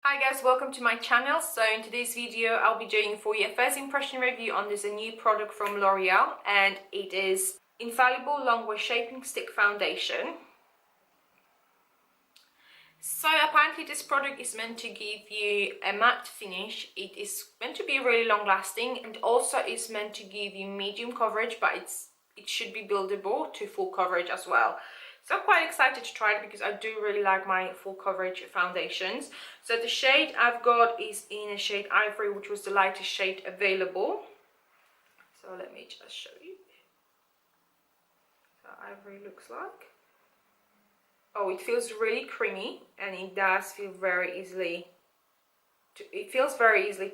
Hi guys, welcome to my channel. So in today's video I'll be doing for you a first impression review on this new product from L'Oreal, and it is Infallible Longwear Shaping Stick Foundation. So apparently this product is meant to give you a matte finish. It is meant to be really long lasting, and also is meant to give you medium coverage, but it should be buildable to full coverage as well. So I'm quite excited to try it because I do really like my full coverage foundations. So the shade I've got is in a shade Ivory, which was the lightest shade available. So let me just show you how Ivory looks like. Oh, it feels really creamy, and it does feel very easily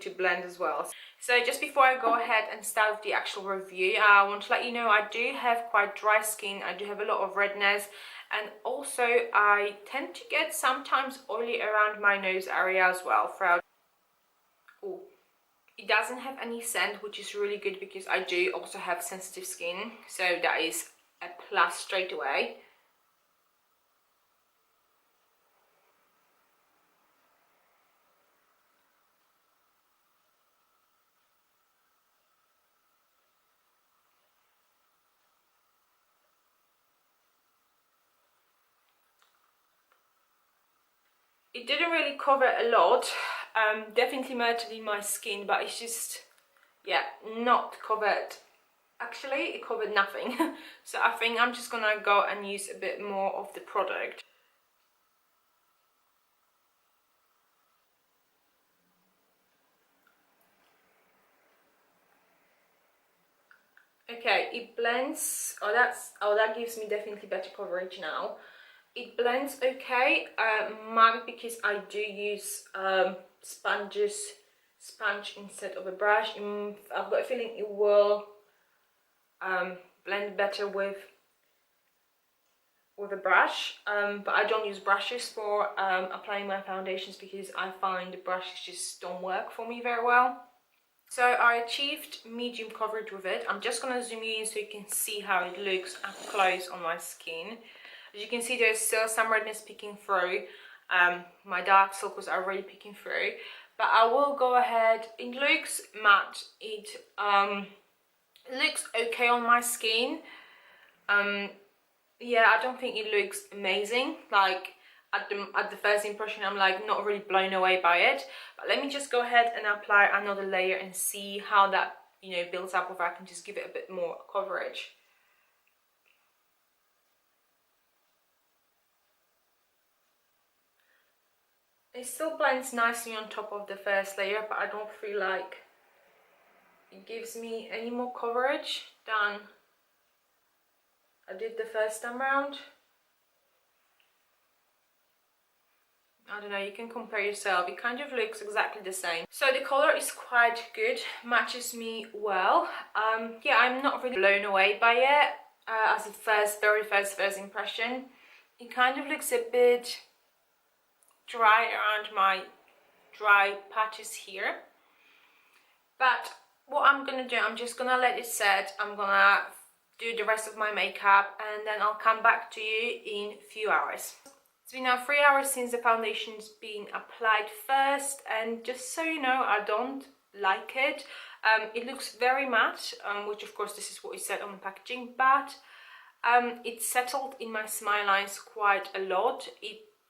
to blend as well. So just before I go ahead and start with the actual review, I want to let you know I do have quite dry skin. I do have a lot of redness, and also I tend to get sometimes oily around my nose area as well throughout. Oh, it doesn't have any scent, which is really good because I do also have sensitive skin, so that is a plus straight away. It didn't really cover a lot, definitely melted in my skin, but it's just, yeah, not covered. Actually, it covered nothing. So I think I'm just gonna go and use a bit more of the product. Okay, it blends. That gives me definitely better coverage now. It blends okay, maybe because I do use sponge instead of a brush. I've got a feeling it will blend better with a brush, but I don't use brushes for applying my foundations because I find the brushes just don't work for me very well. So I achieved medium coverage with it. I'm just gonna zoom in so you can see how it looks up close on my skin. As you can see, there's still some redness peeking through. My dark circles are already peeking through, but I will go ahead. It looks matte. It looks okay on my skin. Yeah, I don't think it looks amazing. Like at the first impression, I'm like not really blown away by it. But let me just go ahead and apply another layer and see how that, you know, builds up, if I can just give it a bit more coverage. It still blends nicely on top of the first layer, but I don't feel like it gives me any more coverage than I did the first time round. I don't know, you can compare yourself. It kind of looks exactly the same. So the color is quite good, matches me well. Yeah, I'm not really blown away by it as a very first impression. It kind of looks a bit dry around my dry patches here, but what I'm gonna do, I'm just gonna let it set. I'm gonna do the rest of my makeup, and then I'll come back to you in a few hours. It's been now 3 hours since the foundation's been applied first, and just so you know, I don't like it. It looks very matte, which of course this is what it said on the packaging, but it settled in my smile lines quite a lot.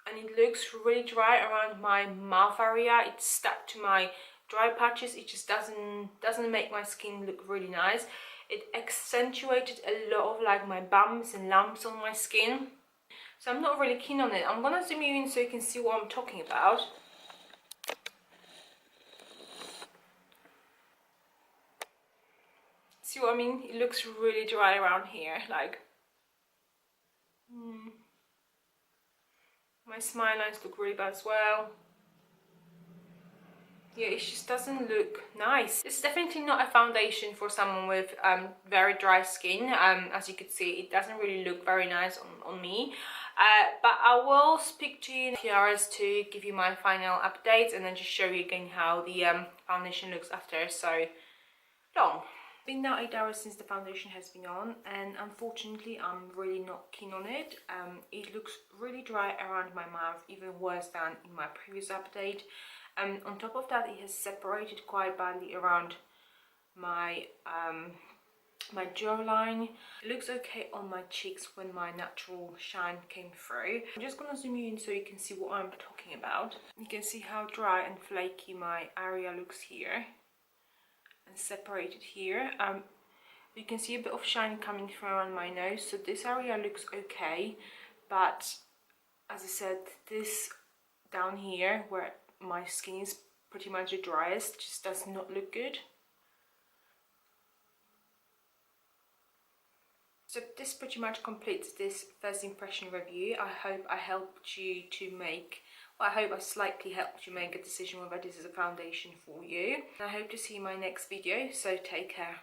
And it looks really dry around my mouth area. It's stuck to my dry patches. It just doesn't make my skin look really nice. It accentuated a lot of like my bumps and lumps on my skin. So I'm not really keen on it. I'm gonna zoom you in so you can see what I'm talking about. See what I mean? It looks really dry around here, like. My smile lines look really bad as well. Yeah, it just doesn't look nice. It's definitely not a foundation for someone with very dry skin. As you could see, it doesn't really look very nice on me. But I will speak to you in a few hours to give you my final updates, and then just show you again how the foundation looks after so long. It's been now 8 hours since the foundation has been on, and unfortunately I'm really not keen on it. It looks really dry around my mouth, even worse than in my previous update. On top of that, it has separated quite badly around my my jawline. It looks okay on my cheeks when my natural shine came through. I'm just gonna zoom you in so you can see what I'm talking about. You can see how dry and flaky my area looks here and separated here. You can see a bit of shine coming through around my nose, so this area looks okay, but as I said, this down here where my skin is pretty much the driest just does not look good. So this pretty much completes this first impression review. I hope I helped you to make, well, I hope I slightly helped you make a decision whether this is a foundation for you. I hope to see you in my next video, so take care.